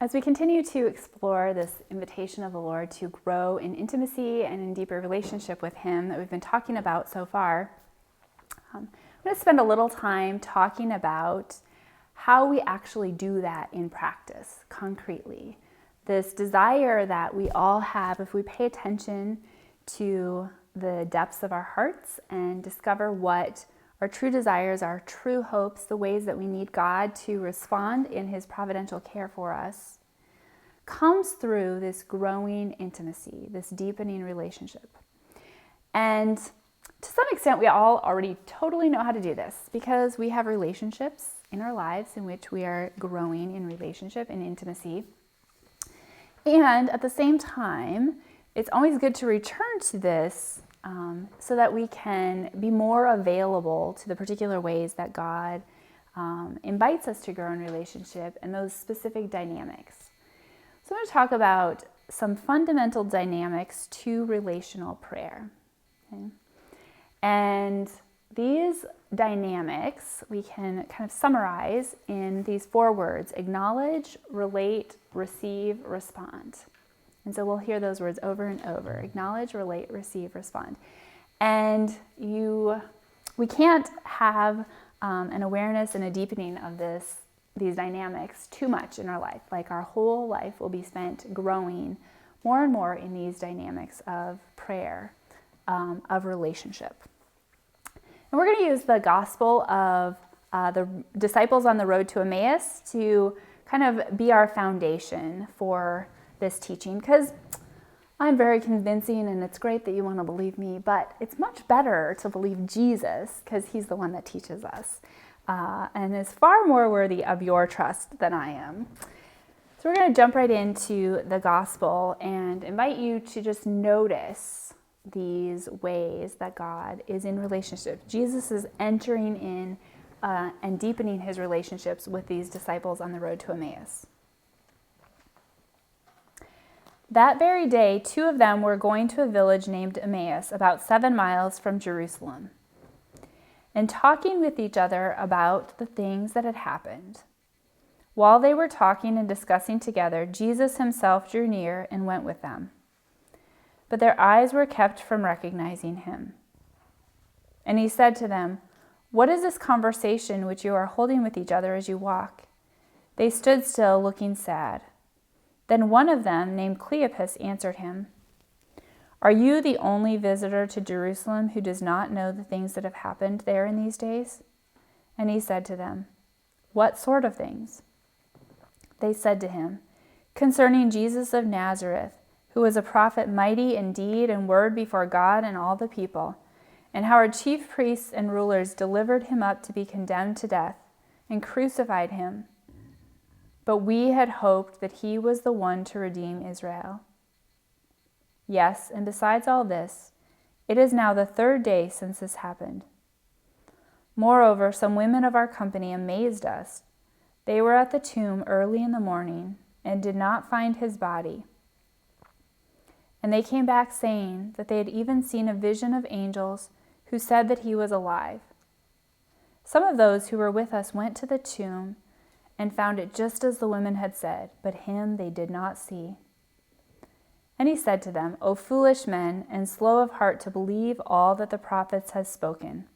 As we continue to explore this invitation of the Lord to grow in intimacy and in deeper relationship with Him that we've been talking about so far, I'm going to spend a little time talking about how we actually do that in practice, concretely. This desire that we all have, if we pay attention to the depths of our hearts and discover what our true desires, our true hopes, the ways that we need God to respond in His providential care for us, comes through this growing intimacy, this deepening relationship. And to some extent, we all already totally know how to do this because we have relationships in our lives in which we are growing in relationship and intimacy. And at the same time, it's always good to return to this so that we can be more available to the particular ways that God invites us to grow in relationship and those specific dynamics. So I'm going to talk about some fundamental dynamics to relational prayer. Okay? And these dynamics we can kind of summarize in these 4 words: acknowledge, relate, receive, respond. And so we'll hear those words over and over: acknowledge, relate, receive, respond. And we can't have an awareness and a deepening of these dynamics too much in our life. Like our whole life will be spent growing more and more in these dynamics of prayer, of relationship. And we're going to use the gospel of the disciples on the road to Emmaus to kind of be our foundation for this teaching, because I'm very convincing and it's great that you want to believe me, but it's much better to believe Jesus because He's the one that teaches us and is far more worthy of your trust than I am. So we're going to jump right into the gospel and invite you to just notice these ways that God is in relationship. Jesus is entering in and deepening His relationships with these disciples on the road to Emmaus. That very day, 2 of them were going to a village named Emmaus, about 7 miles from Jerusalem, and talking with each other about the things that had happened. While they were talking and discussing together, Jesus Himself drew near and went with them. But their eyes were kept from recognizing Him. And He said to them, "What is this conversation which you are holding with each other as you walk?" They stood still, looking sad. Then one of them, named Cleopas, answered Him, "Are you the only visitor to Jerusalem who does not know the things that have happened there in these days?" And He said to them, "What sort of things?" They said to Him, "Concerning Jesus of Nazareth, who was a prophet, mighty in deed and word before God and all the people, and how our chief priests and rulers delivered Him up to be condemned to death and crucified Him. But we had hoped that He was the one to redeem Israel. Yes, and besides all this, it is now the 3rd day since this happened. Moreover, some women of our company amazed us. They were at the tomb early in the morning and did not find His body. And they came back saying that they had even seen a vision of angels who said that He was alive. Some of those who were with us went to the tomb and found it just as the women had said, but Him they did not see." And He said to them, "O foolish men, and slow of heart to believe all that the prophets have spoken.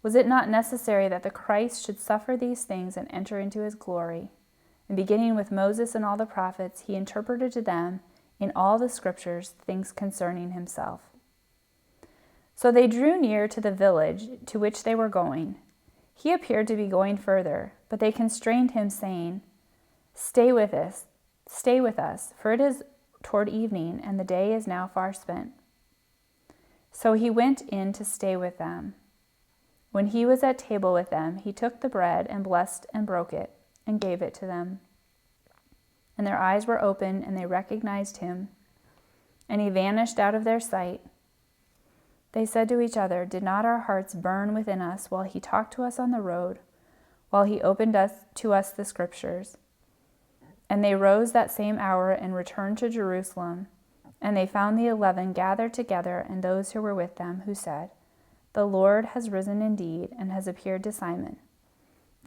Was it not necessary that the Christ should suffer these things and enter into His glory? And beginning with Moses and all the prophets, He interpreted to them in all the scriptures things concerning Himself." So they drew near to the village to which they were going. He appeared to be going further, but they constrained Him, saying, Stay with us, for it is toward evening, and the day is now far spent." So He went in to stay with them. When He was at table with them, He took the bread and blessed and broke it and gave it to them. And their eyes were opened, and they recognized Him, and He vanished out of their sight. They said to each other, "Did not our hearts burn within us while He talked to us on the road, while He opened to us the scriptures?" And they rose that same hour and returned to Jerusalem. And they found the 11 gathered together, and those who were with them, who said, "The Lord has risen indeed and has appeared to Simon."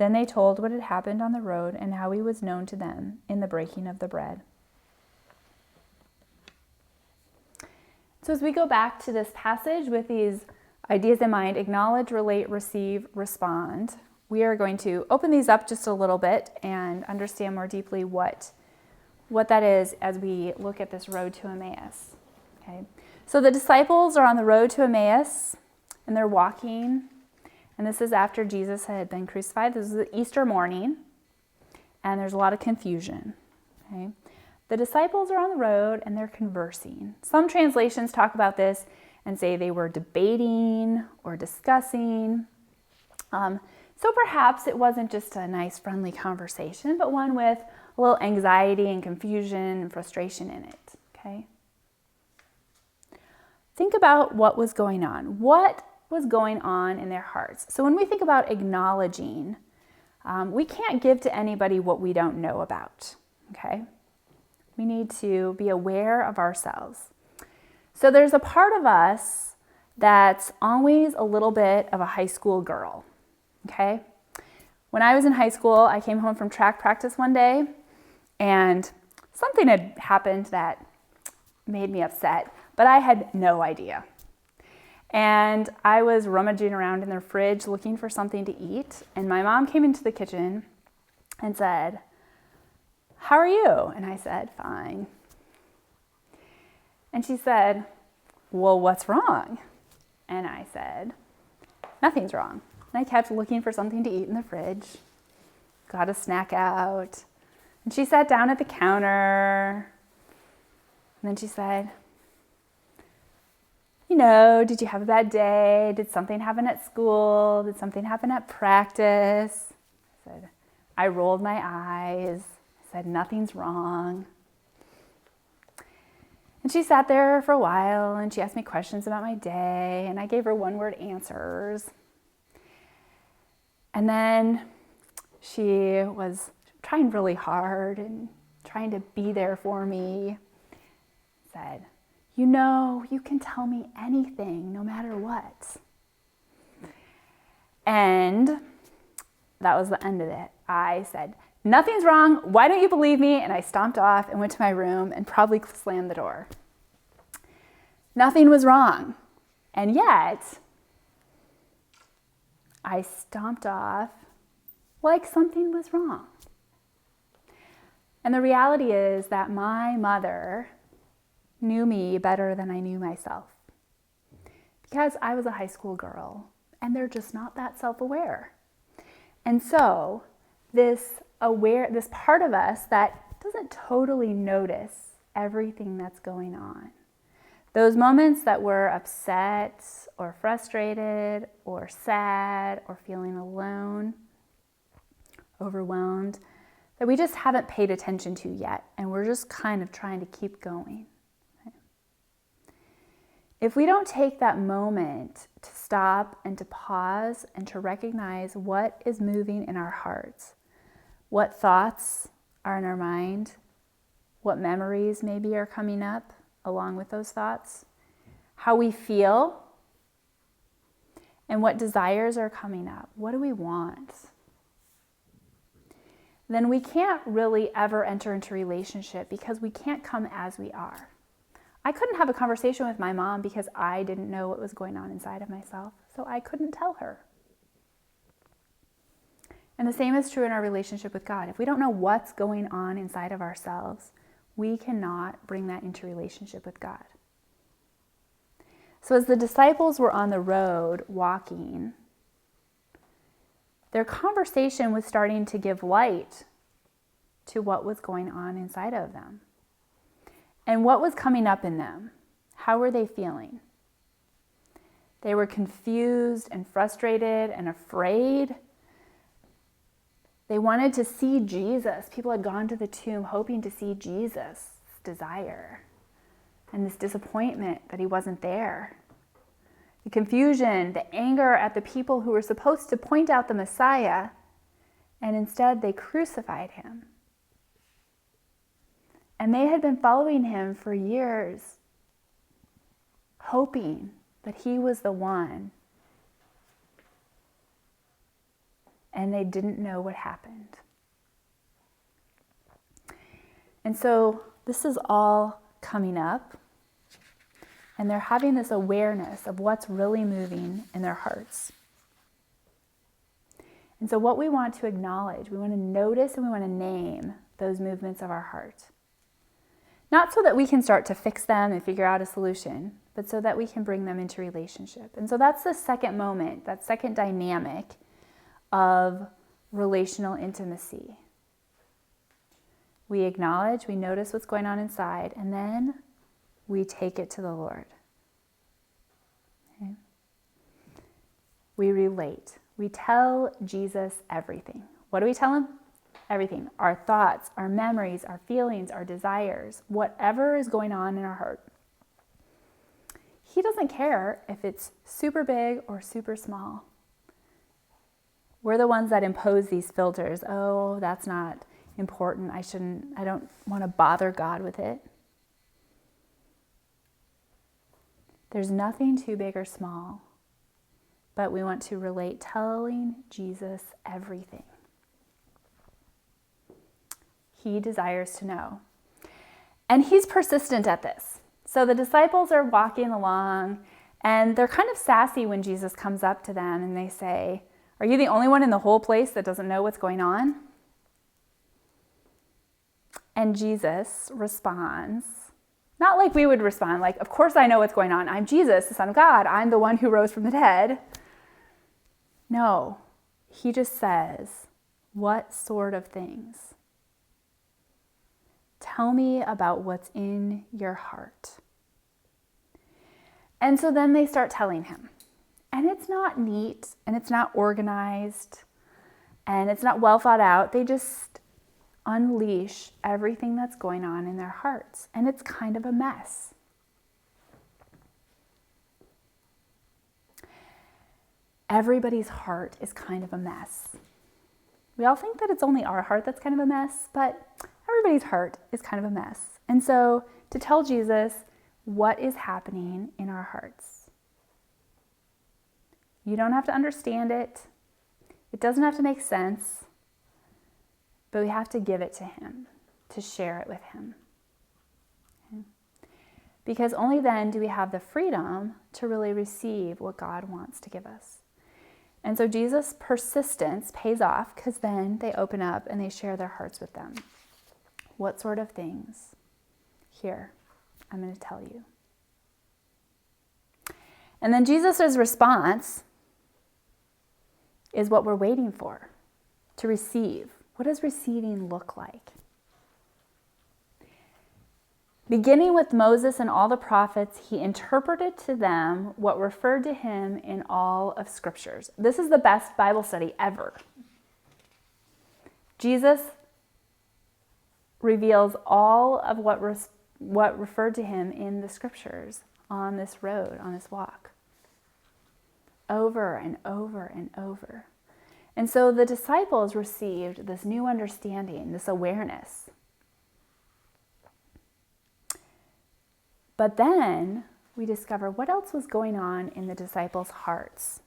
Then they told what had happened on the road and how he was known to them in the breaking of the bread. So as we go back to this passage with these ideas in mind, acknowledge, relate, receive, respond, we are going to open these up just a little bit and understand more deeply what that is as we look at this road to Emmaus. Okay. So the disciples are on the road to Emmaus and they're walking. And this is after Jesus had been crucified. This is the Easter morning. And there's a lot of confusion. Okay. The disciples are on the road and they're conversing. Some translations talk about this and say they were debating or discussing. So perhaps it wasn't just a nice, friendly conversation, but one with a little anxiety and confusion and frustration in it. Okay. Think about what was going on. What was going on in their hearts? So when we think about acknowledging, we can't give to anybody what we don't know about. Okay. We need to be aware of ourselves. So there's a part of us that's always a little bit of a high school girl, okay? When I was in high school, I came home from track practice one day, and something had happened that made me upset, but I had no idea. And I was rummaging around in their fridge looking for something to eat, and my mom came into the kitchen and said, "How are you?" And I said, "Fine." And she said, "Well, what's wrong?" And I said, "Nothing's wrong." And I kept looking for something to eat in the fridge, got a snack out. And she sat down at the counter. And then she said, "Did you have a bad day? Did something happen at school? Did something happen at practice?" I rolled my eyes. I said, "Nothing's wrong." And she sat there for a while and she asked me questions about my day and I gave her one-word answers. And then she was trying really hard and trying to be there for me. Said, "You can tell me anything, no matter what." And that was the end of it. I said, "Nothing's wrong. Why don't you believe me?" And I stomped off and went to my room and probably slammed the door. Nothing was wrong. And yet, I stomped off like something was wrong. And the reality is that my mother knew me better than I knew myself. Because I was a high school girl and they're just not that self-aware. And so this part of us that doesn't totally notice everything that's going on. Those moments that we're upset or frustrated or sad or feeling alone, overwhelmed, that we just haven't paid attention to yet, and we're just kind of trying to keep going. If we don't take that moment to stop and to pause and to recognize what is moving in our hearts, what thoughts are in our mind, what memories maybe are coming up along with those thoughts, how we feel, and what desires are coming up. What do we want? Then we can't really ever enter into relationship because we can't come as we are. I couldn't have a conversation with my mom because I didn't know what was going on inside of myself, so I couldn't tell her. And the same is true in our relationship with God. If we don't know what's going on inside of ourselves, we cannot bring that into relationship with God. So as the disciples were on the road walking, their conversation was starting to give light to what was going on inside of them. And what was coming up in them? How were they feeling? They were confused and frustrated and afraid. They wanted to see Jesus. People had gone to the tomb hoping to see Jesus' desire. And this disappointment that he wasn't there. The confusion, the anger at the people who were supposed to point out the Messiah, and instead they crucified him. And they had been following him for years, hoping that he was the one and they didn't know what happened. And so this is all coming up, and they're having this awareness of what's really moving in their hearts. And so what we want to acknowledge, we want to notice and we want to name those movements of our heart. Not so that we can start to fix them and figure out a solution, but so that we can bring them into relationship. And so that's the second moment, that second dynamic of relational intimacy. We acknowledge, we notice what's going on inside, and then we take it to the Lord. Okay? We relate. We tell Jesus everything. What do we tell him? Everything. Our thoughts, our memories, our feelings, our desires, whatever is going on in our heart. He doesn't care if it's super big or super small. We're the ones that impose these filters. Oh, that's not important. I don't want to bother God with it. There's nothing too big or small, but we want to relate, telling Jesus everything. He desires to know. And he's persistent at this. So the disciples are walking along, and they're kind of sassy when Jesus comes up to them and they say, "Are you the only one in the whole place that doesn't know what's going on?" And Jesus responds, not like we would respond, like, "Of course I know what's going on. I'm Jesus, the Son of God. I'm the one who rose from the dead." No, he just says, "What sort of things? Tell me about what's in your heart." And so then they start telling him. And it's not neat, and it's not organized, and it's not well thought out. They just unleash everything that's going on in their hearts. And it's kind of a mess. Everybody's heart is kind of a mess. We all think that it's only our heart that's kind of a mess, but everybody's heart is kind of a mess. And so to tell Jesus what is happening in our hearts. You don't have to understand it. It doesn't have to make sense. But we have to give it to him, to share it with him. Okay? Because only then do we have the freedom to really receive what God wants to give us. And so Jesus' persistence pays off, because then they open up and they share their hearts with them. What sort of things? Here, I'm going to tell you. And then Jesus' response is what we're waiting for, to receive. What does receiving look like? Beginning with Moses and all the prophets, he interpreted to them what referred to him in all of Scriptures. This is the best Bible study ever. Jesus reveals all of what referred to him in the Scriptures on this road, on this walk. Over and over and over. And so the disciples received this new understanding, this awareness. But then we discover what else was going on in the disciples' hearts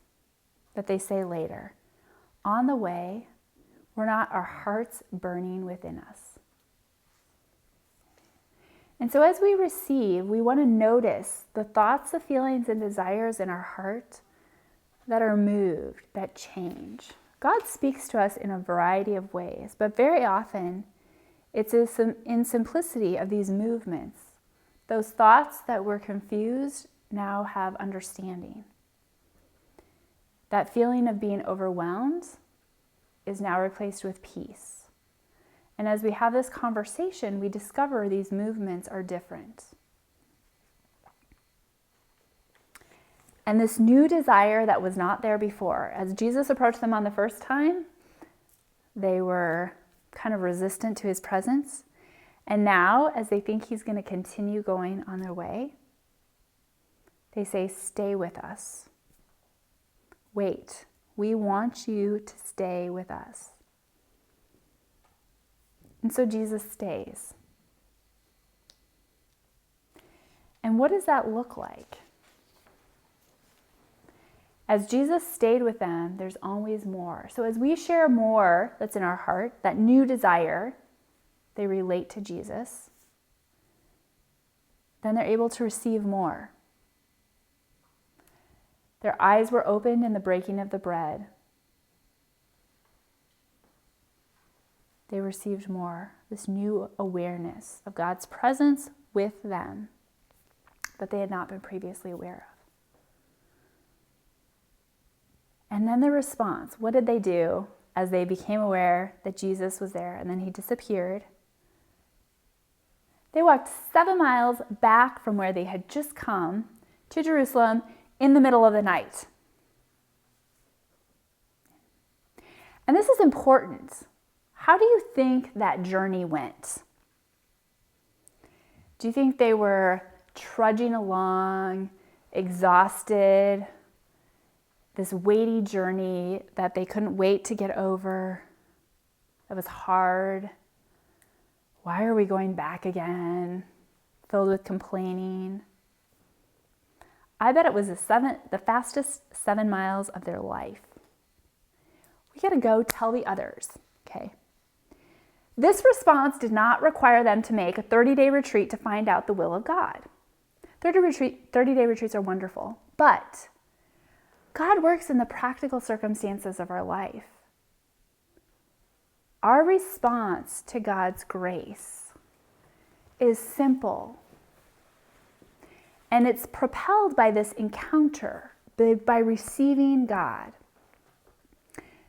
that they say later. On the way, were not our hearts burning within us? And so as we receive, we want to notice the thoughts, the feelings, and desires in our heart that are moved, that change. God speaks to us in a variety of ways, but very often it's in simplicity of these movements. Those thoughts that were confused now have understanding. That feeling of being overwhelmed is now replaced with peace. And as we have this conversation, we discover these movements are different. And this new desire that was not there before, as Jesus approached them on the first time, they were kind of resistant to his presence. And now, as they think he's going to continue going on their way, they say, "Stay with us. Wait, we want you to stay with us." And so Jesus stays. And what does that look like? As Jesus stayed with them, there's always more. So as we share more that's in our heart, that new desire, they relate to Jesus, then they're able to receive more. Their eyes were opened in the breaking of the bread. They received more, this new awareness of God's presence with them that they had not been previously aware of. And then the response, what did they do as they became aware that Jesus was there and then he disappeared? They walked 7 miles back from where they had just come to Jerusalem in the middle of the night. And this is important. How do you think that journey went? Do you think they were trudging along, exhausted, this weighty journey that they couldn't wait to get over, that was hard? Why are we going back again? Filled with complaining. I bet it was the fastest 7 miles of their life. We got to go tell the others, okay? This response did not require them to make a 30-day retreat to find out the will of God. 30-day retreats are wonderful, but God works in the practical circumstances of our life. Our response to God's grace is simple, and it's propelled by this encounter, by receiving God.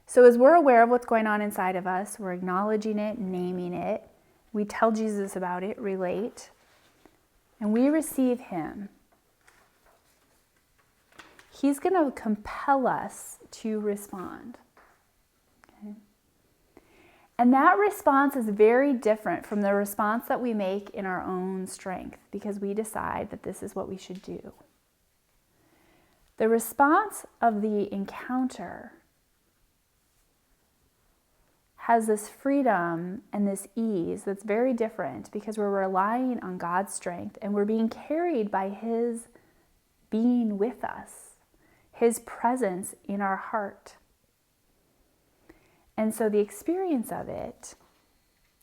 So as we're aware of what's going on inside of us, we're acknowledging it, naming it, we tell Jesus about it, relate, and we receive him. He's going to compel us to respond. Okay? And that response is very different from the response that we make in our own strength because we decide that this is what we should do. The response of the encounter has this freedom and this ease that's very different because we're relying on God's strength and we're being carried by his being with us, his presence in our heart. And so the experience of it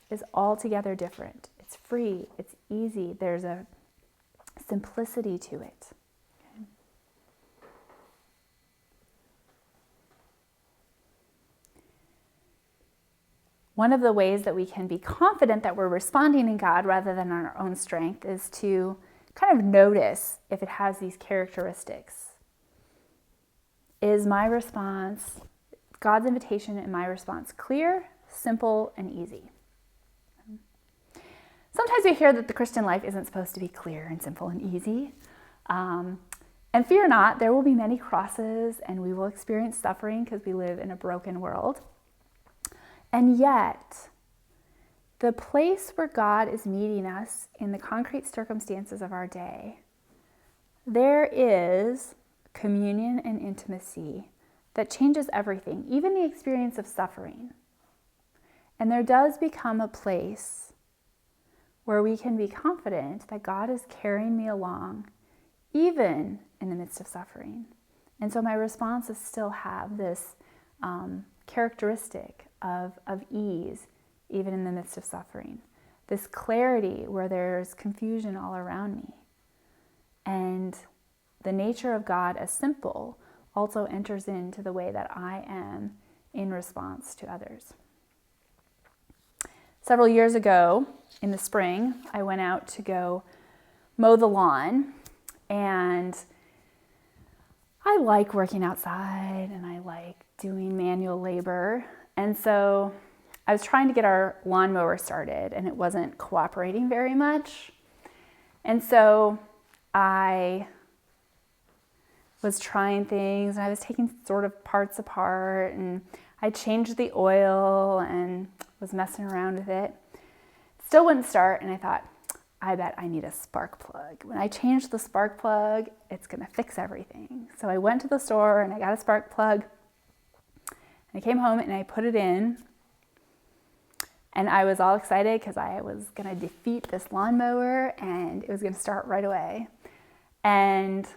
is altogether different. It's free, it's easy, there's a simplicity to it. Okay? One of the ways that we can be confident that we're responding in God rather than on our own strength is to kind of notice if it has these characteristics. Is my response, God's invitation and my response, clear, simple, and easy? Sometimes we hear that the Christian life isn't supposed to be clear and simple and easy. And fear not, there will be many crosses and we will experience suffering because we live in a broken world. And yet, the place where God is meeting us in the concrete circumstances of our day, there is communion and intimacy that changes everything, even the experience of suffering. And there does become a place where we can be confident that God is carrying me along, even in the midst of suffering. And so my responses still have this characteristic of ease, even in the midst of suffering. This clarity where there's confusion all around me. And the nature of God as simple also enters into the way that I am in response to others. Several years ago, in the spring, I went out to go mow the lawn, and I like working outside and I like doing manual labor. And so I was trying to get our lawnmower started and it wasn't cooperating very much. And so I was trying things and I was taking sort of parts apart and I changed the oil and was messing around with it. Still wouldn't start, and I thought, I bet I need a spark plug. When I change the spark plug, it's gonna fix everything. So I went to the store and I got a spark plug. And I came home and I put it in. And I was all excited because I was gonna defeat this lawnmower and it was gonna start right away. And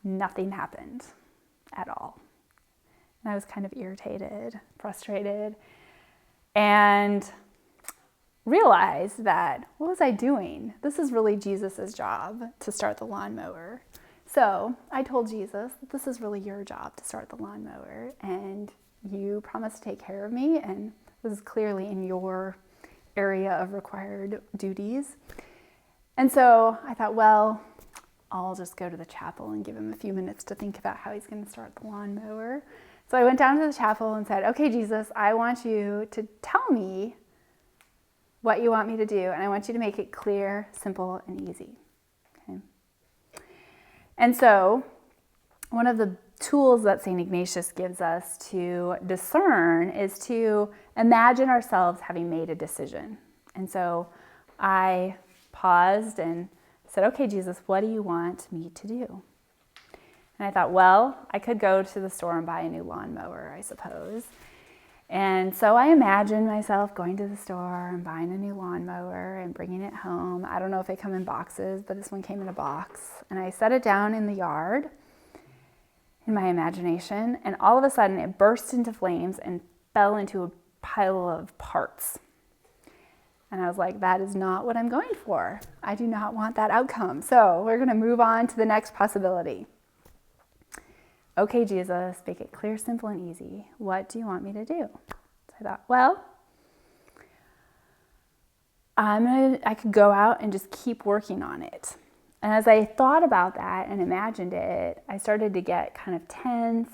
Nothing happened at all. And I was kind of irritated, frustrated, and realized that, what was I doing? This is really Jesus's job to start the lawnmower. So I told Jesus that this is really your job to start the lawnmower, and you promised to take care of me, and this is clearly in your area of required duties. And so I thought, well, I'll just go to the chapel and give him a few minutes to think about how he's going to start the lawnmower. So I went down to the chapel and said, okay, Jesus, I want you to tell me what you want me to do, and I want you to make it clear, simple, and easy. Okay? And so one of the tools that St. Ignatius gives us to discern is to imagine ourselves having made a decision. And so I paused and said, okay, Jesus, what do you want me to do? And I thought, well, I could go to the store and buy a new lawnmower, I suppose. And so I imagined myself going to the store and buying a new lawnmower and bringing it home. I don't know if they come in boxes, but this one came in a box. And I set it down in the yard in my imagination, and all of a sudden it burst into flames and fell into a pile of parts. And I was like, that is not what I'm going for. I do not want that outcome. So we're going to move on to the next possibility. Okay, Jesus, make it clear, simple, and easy. What do you want me to do? So I thought, well, I could go out and just keep working on it. And as I thought about that and imagined it, I started to get kind of tense.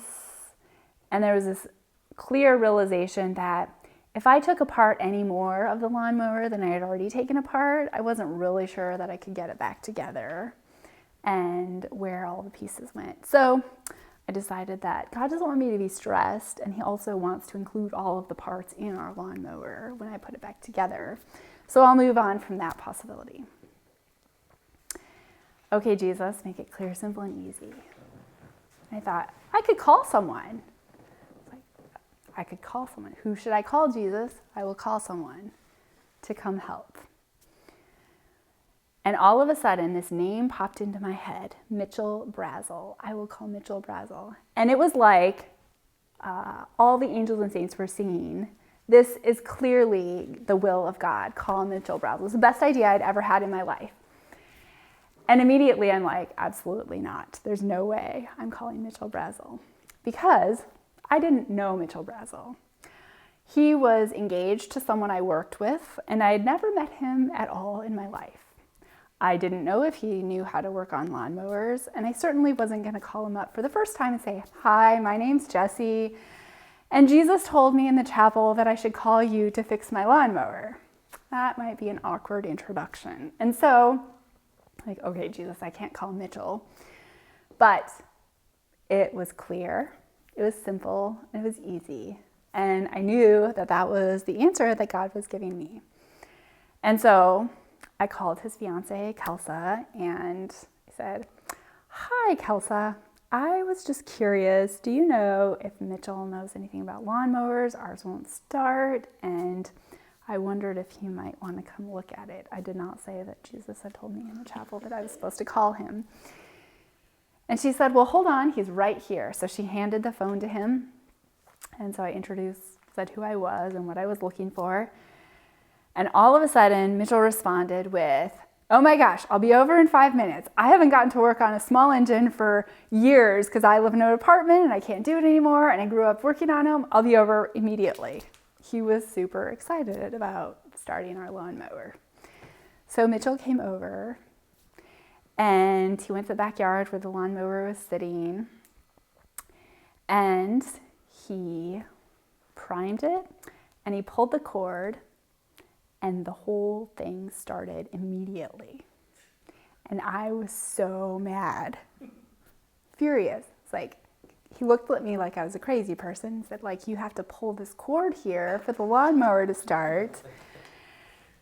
And there was this clear realization that if I took apart any more of the lawnmower than I had already taken apart, I wasn't really sure that I could get it back together and where all the pieces went. So I decided that God doesn't want me to be stressed, and he also wants to include all of the parts in our lawnmower when I put it back together. So I'll move on from that possibility. Okay, Jesus, make it clear, simple, and easy. I thought, I could call someone. I could call someone. Who should I call, Jesus? I will call someone to come help. And all of a sudden, this name popped into my head, Mitchell Brazel. I will call Mitchell Brazel. And it was like all the angels and saints were singing, this is clearly the will of God. Call Mitchell Brazel. It was the best idea I'd ever had in my life. And immediately I'm like, absolutely not. There's no way I'm calling Mitchell Brazel. Because I didn't know Mitchell Brazel. He was engaged to someone I worked with, and I had never met him at all in my life. I didn't know if he knew how to work on lawnmowers, and I certainly wasn't going to call him up for the first time and say, hi, my name's Jessi, and Jesus told me in the chapel that I should call you to fix my lawnmower. That might be an awkward introduction. And so, like, okay, Jesus, I can't call Mitchell. But it was clear, it was simple, it was easy, and I knew that that was the answer that God was giving me. And so I called his fiancée, Kelsa, and I said, hi, Kelsa. I was just curious, do you know if Mitchell knows anything about lawnmowers? Ours won't start, and I wondered if he might want to come look at it. I did not say that Jesus had told me in the chapel that I was supposed to call him. And she said, well, hold on, he's right here. So she handed the phone to him, and so I said who I was and what I was looking for. And all of a sudden, Mitchell responded with, oh my gosh, I'll be over in 5 minutes. I haven't gotten to work on a small engine for years because I live in an apartment and I can't do it anymore, and I grew up working on them. I'll be over immediately. He was super excited about starting our lawnmower. So Mitchell came over, and he went to the backyard where the lawnmower was sitting, and he primed it, and he pulled the cord, and the whole thing started immediately. And I was so mad, furious. It's like, he looked at me like I was a crazy person, said, like, you have to pull this cord here for the lawnmower to start.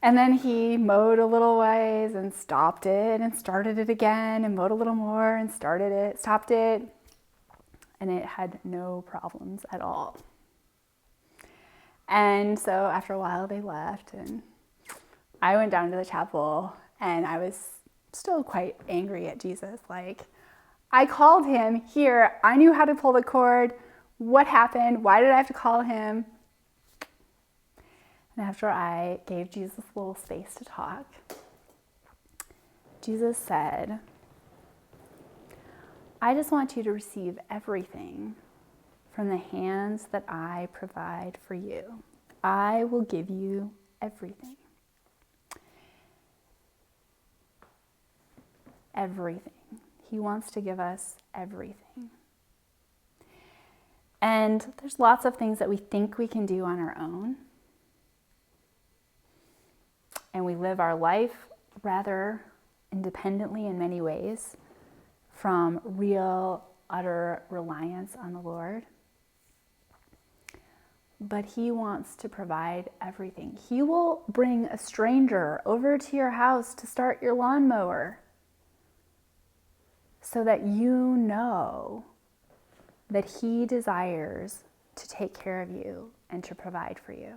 And then he mowed a little ways and stopped it and started it again and mowed a little more and started it, stopped it. And it had no problems at all. And so after a while they left, and I went down to the chapel, and I was still quite angry at Jesus. Like, I called him here. I knew how to pull the cord. What happened? Why did I have to call him? And after I gave Jesus a little space to talk, Jesus said, I just want you to receive everything from the hands that I provide for you. I will give you everything. Everything. He wants to give us everything. And there's lots of things that we think we can do on our own. And we live our life rather independently in many ways from real, utter reliance on the Lord. But He wants to provide everything. He will bring a stranger over to your house to start your lawnmower so that you know that He desires to take care of you and to provide for you.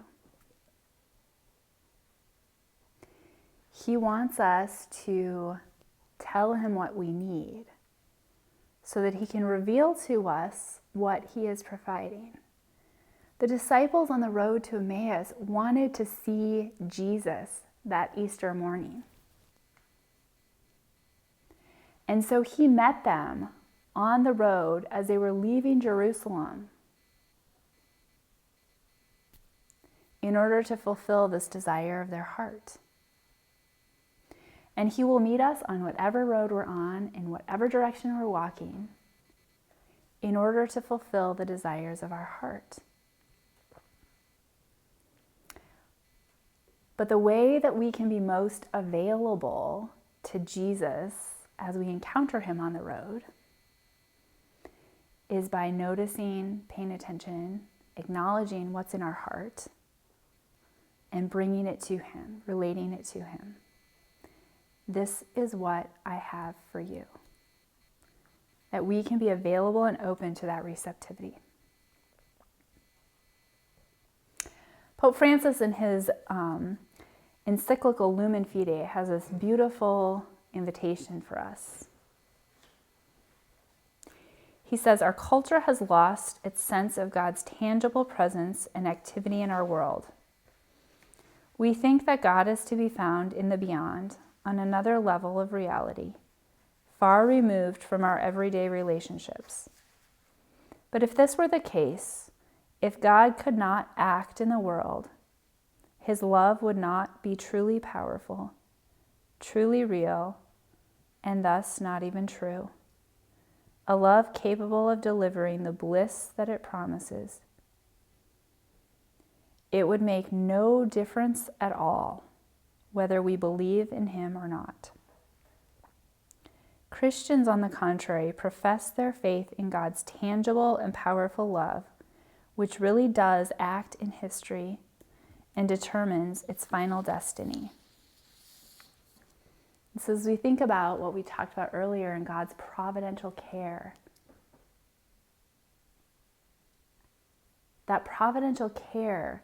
He wants us to tell Him what we need so that He can reveal to us what He is providing. The disciples on the road to Emmaus wanted to see Jesus that Easter morning. And so He met them on the road as they were leaving Jerusalem in order to fulfill this desire of their heart. And He will meet us on whatever road we're on, in whatever direction we're walking, in order to fulfill the desires of our heart. But the way that we can be most available to Jesus as we encounter Him on the road is by noticing, paying attention, acknowledging what's in our heart, and bringing it to Him, relating it to Him. This is what I have for you. That we can be available and open to that receptivity. Pope Francis, in his encyclical Lumen Fide, has this beautiful invitation for us. He says, our culture has lost its sense of God's tangible presence and activity in our world. We think that God is to be found in the beyond, on another level of reality, far removed from our everyday relationships. But if this were the case, if God could not act in the world, His love would not be truly powerful, truly real, and thus not even true. A love capable of delivering the bliss that it promises. It would make no difference at all whether we believe in Him or not. Christians, on the contrary, profess their faith in God's tangible and powerful love, which really does act in history and determines its final destiny. So as we think about what we talked about earlier in God's providential care, that providential care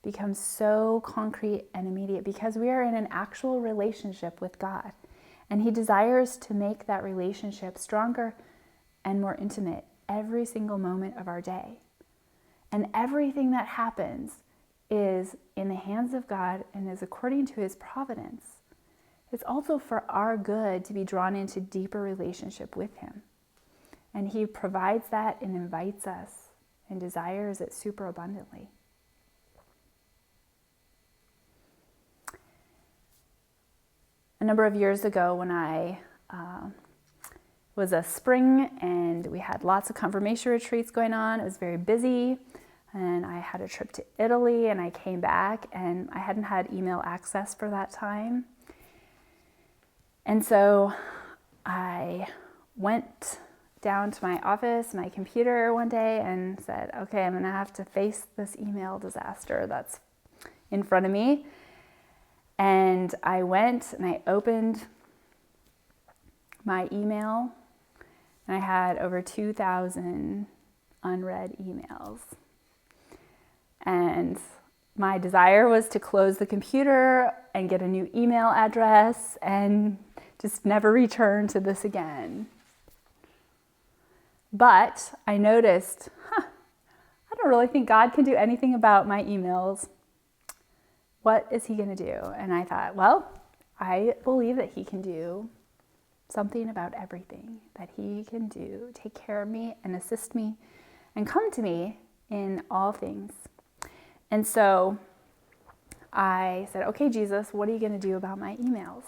becomes so concrete and immediate because we are in an actual relationship with God. And He desires to make that relationship stronger and more intimate every single moment of our day. And everything that happens is in the hands of God and is according to His providence. It's also for our good to be drawn into deeper relationship with Him. And He provides that and invites us and desires it super abundantly. A number of years ago when I was a spring and we had lots of confirmation retreats going on, it was very busy, and I had a trip to Italy and I came back and I hadn't had email access for that time. And so I went down to my office, my computer one day and said, okay, I'm gonna have to face this email disaster that's in front of me. And I went and I opened my email and I had over 2,000 unread emails. And my desire was to close the computer and get a new email address and just never return to this again. But I noticed, I don't really think God can do anything about my emails. What is he going to do? And I thought, well, I believe that he can do something about everything, that he can do, take care of me and assist me and come to me in all things. And so I said, okay, Jesus, what are you going to do about my emails?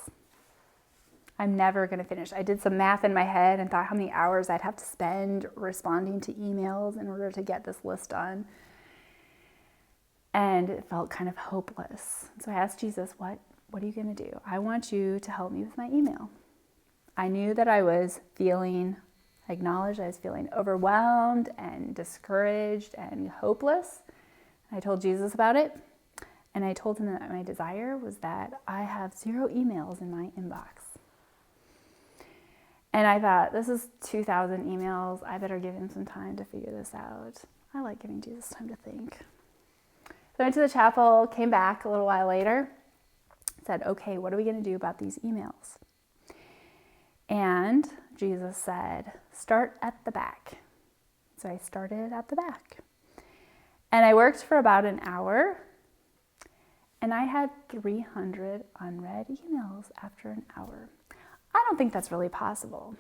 I'm never going to finish. I did some math in my head and thought how many hours I'd have to spend responding to emails in order to get this list done. And it felt kind of hopeless. So I asked Jesus, what are you going to do? I want you to help me with my email. I knew that I acknowledged I was feeling overwhelmed and discouraged and hopeless. I told Jesus about it. And I told him that my desire was that I have 0 emails in my inbox. And I thought, this is 2,000 emails. I better give him some time to figure this out. I like giving Jesus time to think. So I went to the chapel, came back a little while later, said, okay, what are we going to do about these emails? And Jesus said, start at the back. So I started at the back. And I worked for about an hour. And I had 300 unread emails after an hour. I don't think that's really possible.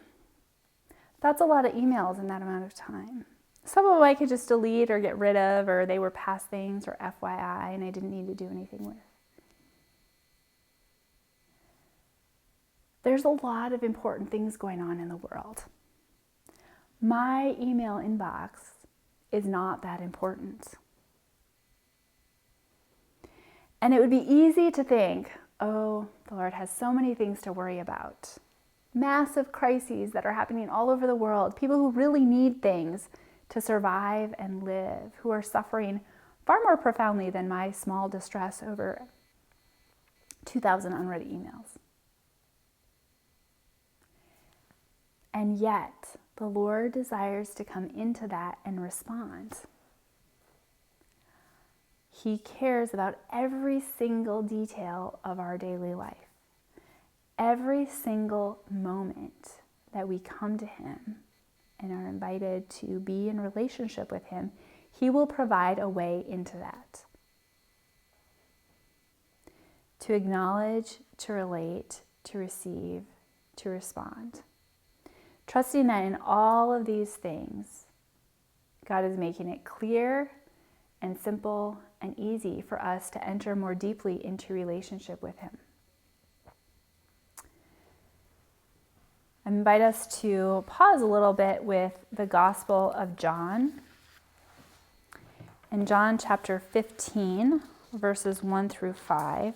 That's a lot of emails in that amount of time. Some of them I could just delete or get rid of, or they were past things or FYI, and I didn't need to do anything with. There's a lot of important things going on in the world. My email inbox is not that important. And it would be easy to think, oh, the Lord has so many things to worry about. Massive crises that are happening all over the world. People who really need things to survive and live, who are suffering far more profoundly than my small distress over 2,000 unread emails. And yet, the Lord desires to come into that and respond. He cares about every single detail of our daily life. Every single moment that we come to him and are invited to be in relationship with him, he will provide a way into that. To acknowledge, to relate, to receive, to respond. Trusting that in all of these things, God is making it clear and simple and easy for us to enter more deeply into relationship with him. I invite us to pause a little bit with the Gospel of John. In John chapter 15, verses 1 through 5.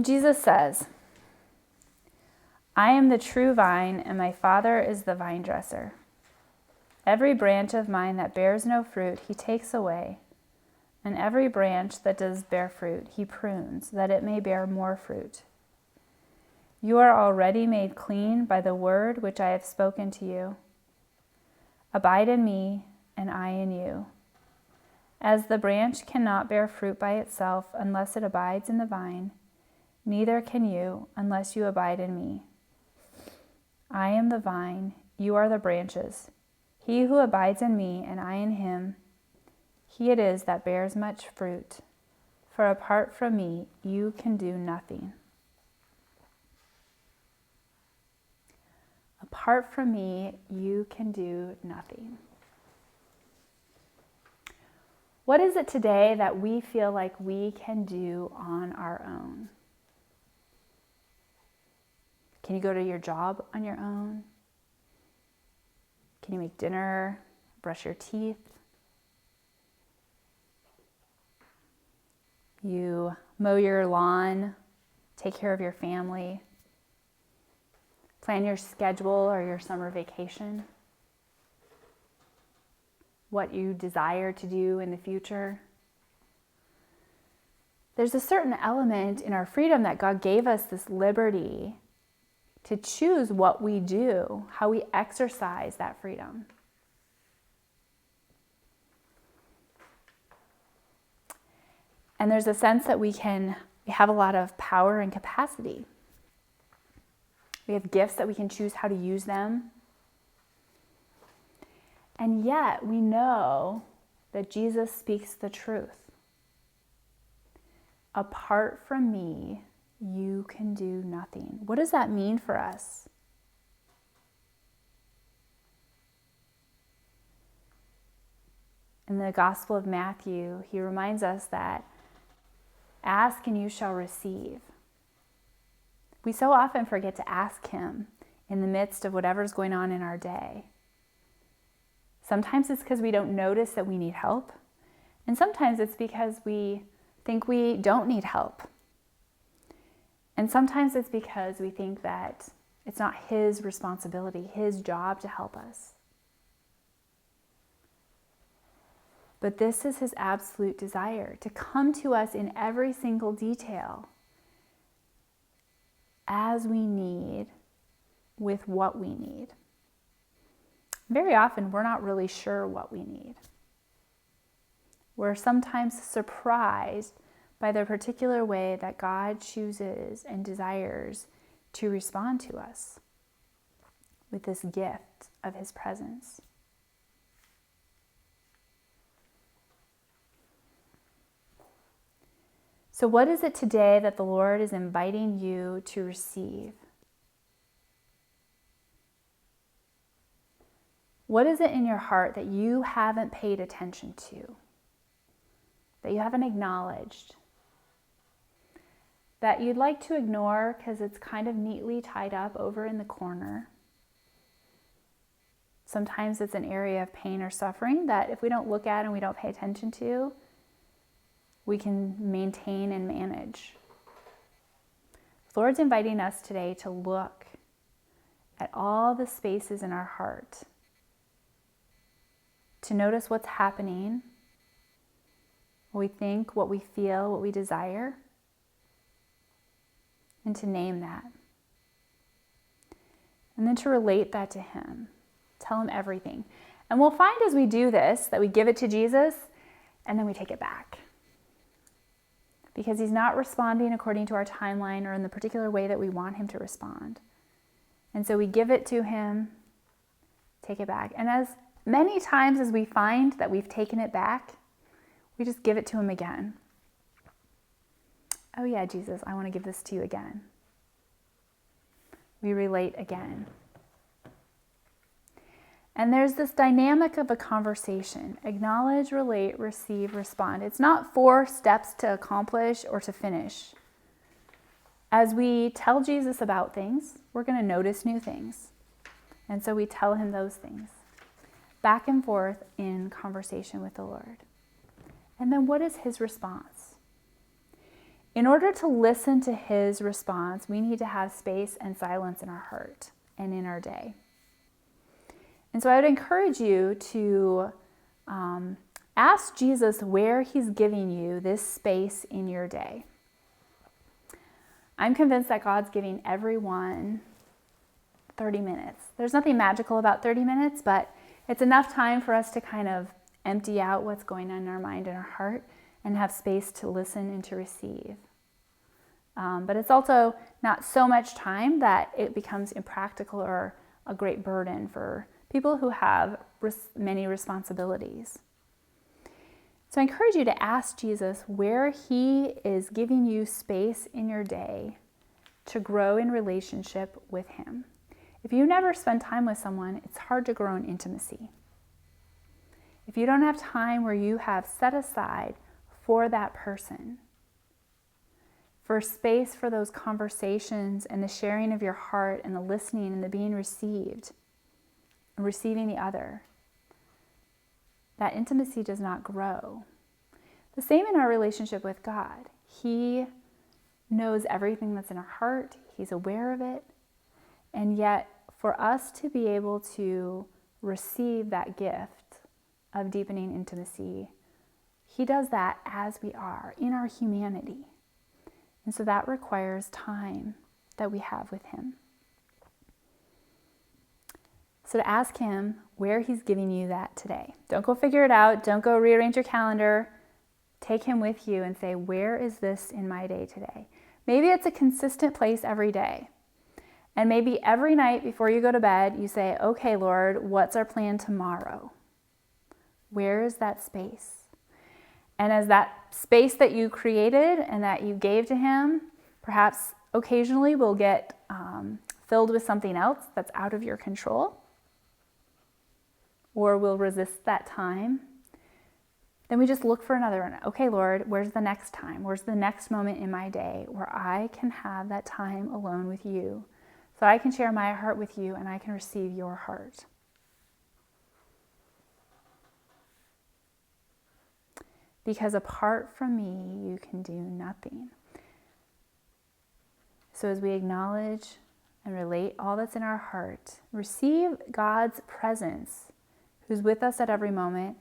Jesus says, I am the true vine, and my Father is the vine dresser. Every branch of mine that bears no fruit, he takes away, and every branch that does bear fruit, he prunes, that it may bear more fruit. You are already made clean by the word which I have spoken to you. Abide in me, and I in you. As the branch cannot bear fruit by itself unless it abides in the vine, neither can you unless you abide in me. I am the vine, you are the branches. He who abides in me and I in him, he it is that bears much fruit. For apart from me, you can do nothing. Apart from me, you can do nothing. What is it today that we feel like we can do on our own? Can you go to your job on your own? Can you make dinner, brush your teeth? You mow your lawn, take care of your family, plan your schedule or your summer vacation, what you desire to do in the future. There's a certain element in our freedom that God gave us this liberty to choose what we do, how we exercise that freedom. And there's a sense that we have a lot of power and capacity. We have gifts that we can choose how to use them. And yet we know that Jesus speaks the truth. Apart from me, you can do nothing. What does that mean for us? In the Gospel of Matthew, he reminds us that ask and you shall receive. We so often forget to ask him in the midst of whatever's going on in our day. Sometimes it's because we don't notice that we need help. And sometimes it's because we think we don't need help. And sometimes it's because we think that it's not his responsibility, his job to help us. But this is his absolute desire, to come to us in every single detail as we need, with what we need. Very often, we're not really sure what we need. We're sometimes surprised by the particular way that God chooses and desires to respond to us with this gift of his presence. So what is it today that the Lord is inviting you to receive? What is it in your heart that you haven't paid attention to, that you haven't acknowledged, that you'd like to ignore because it's kind of neatly tied up over in the corner? Sometimes it's an area of pain or suffering that if we don't look at and we don't pay attention to, we can maintain and manage. The Lord's inviting us today to look at all the spaces in our heart, to notice what's happening, what we think, what we feel, what we desire, and to name that. And then to relate that to him. Tell him everything. And we'll find as we do this that we give it to Jesus and then we take it back. Because he's not responding according to our timeline or in the particular way that we want him to respond. And so we give it to him, take it back. And as many times as we find that we've taken it back, we just give it to him again. Oh yeah, Jesus, I want to give this to you again. We relate again. And there's this dynamic of a conversation. Acknowledge, relate, receive, respond. It's not 4 steps to accomplish or to finish. As we tell Jesus about things, we're going to notice new things. And so we tell him those things. Back and forth in conversation with the Lord. And then what is his response? In order to listen to his response, we need to have space and silence in our heart and in our day. And so I would encourage you to ask Jesus where he's giving you this space in your day. I'm convinced that God's giving everyone 30 minutes. There's nothing magical about 30 minutes, but it's enough time for us to kind of empty out what's going on in our mind and our heart and have space to listen and to receive. But it's also not so much time that it becomes impractical or a great burden for people who have many responsibilities. So I encourage you to ask Jesus where he is giving you space in your day to grow in relationship with him. If you never spend time with someone, it's hard to grow in intimacy. If you don't have time where you have set aside for that person, for space for those conversations and the sharing of your heart and the listening and the being received, and receiving the other, that intimacy does not grow. The same in our relationship with God. He knows everything that's in our heart. He's aware of it. And yet, for us to be able to receive that gift of deepening intimacy, he does that as we are, in our humanity. And so that requires time that we have with him. So to ask him where he's giving you that today. Don't go figure it out. Don't go rearrange your calendar. take him with you and say, where is this in my day today? Maybe it's a consistent place every day. And maybe every night before you go to bed, you say, okay, Lord, what's our plan tomorrow? Where is that space? And as that space that you created and that you gave to him, perhaps occasionally will get filled with something else that's out of your control, or will resist that time, then we just look for another one. Okay, Lord, where's the next time? Where's the next moment in my day where I can have that time alone with you, so I can share my heart with you and I can receive your heart? Because apart from me, you can do nothing. So as we acknowledge and relate all that's in our heart, receive God's presence, who's with us at every moment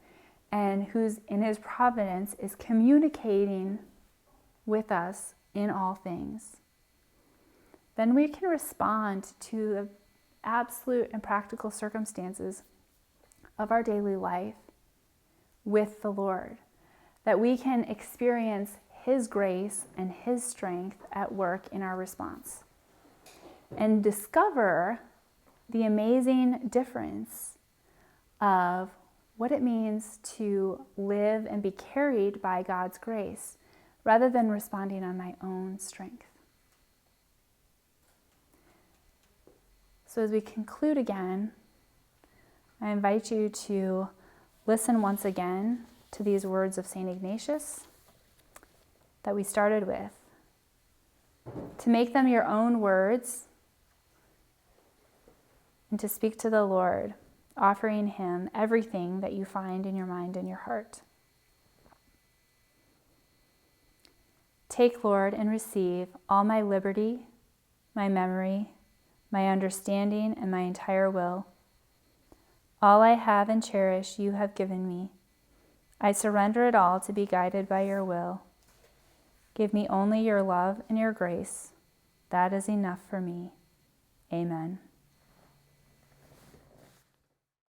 and who's in his providence is communicating with us in all things. Then we can respond to the absolute and practical circumstances of our daily life with the Lord, that we can experience his grace and his strength at work in our response, and discover the amazing difference of what it means to live and be carried by God's grace rather than responding on my own strength. So as we conclude again, I invite you to listen once again to these words of St. Ignatius that we started with, to make them your own words and to speak to the Lord, offering him everything that you find in your mind and your heart. Take, Lord, and receive all my liberty, my memory, my understanding, and my entire will. All I have and cherish you have given me. I surrender it all to be guided by your will. Give me only your love and your grace. That is enough for me. Amen.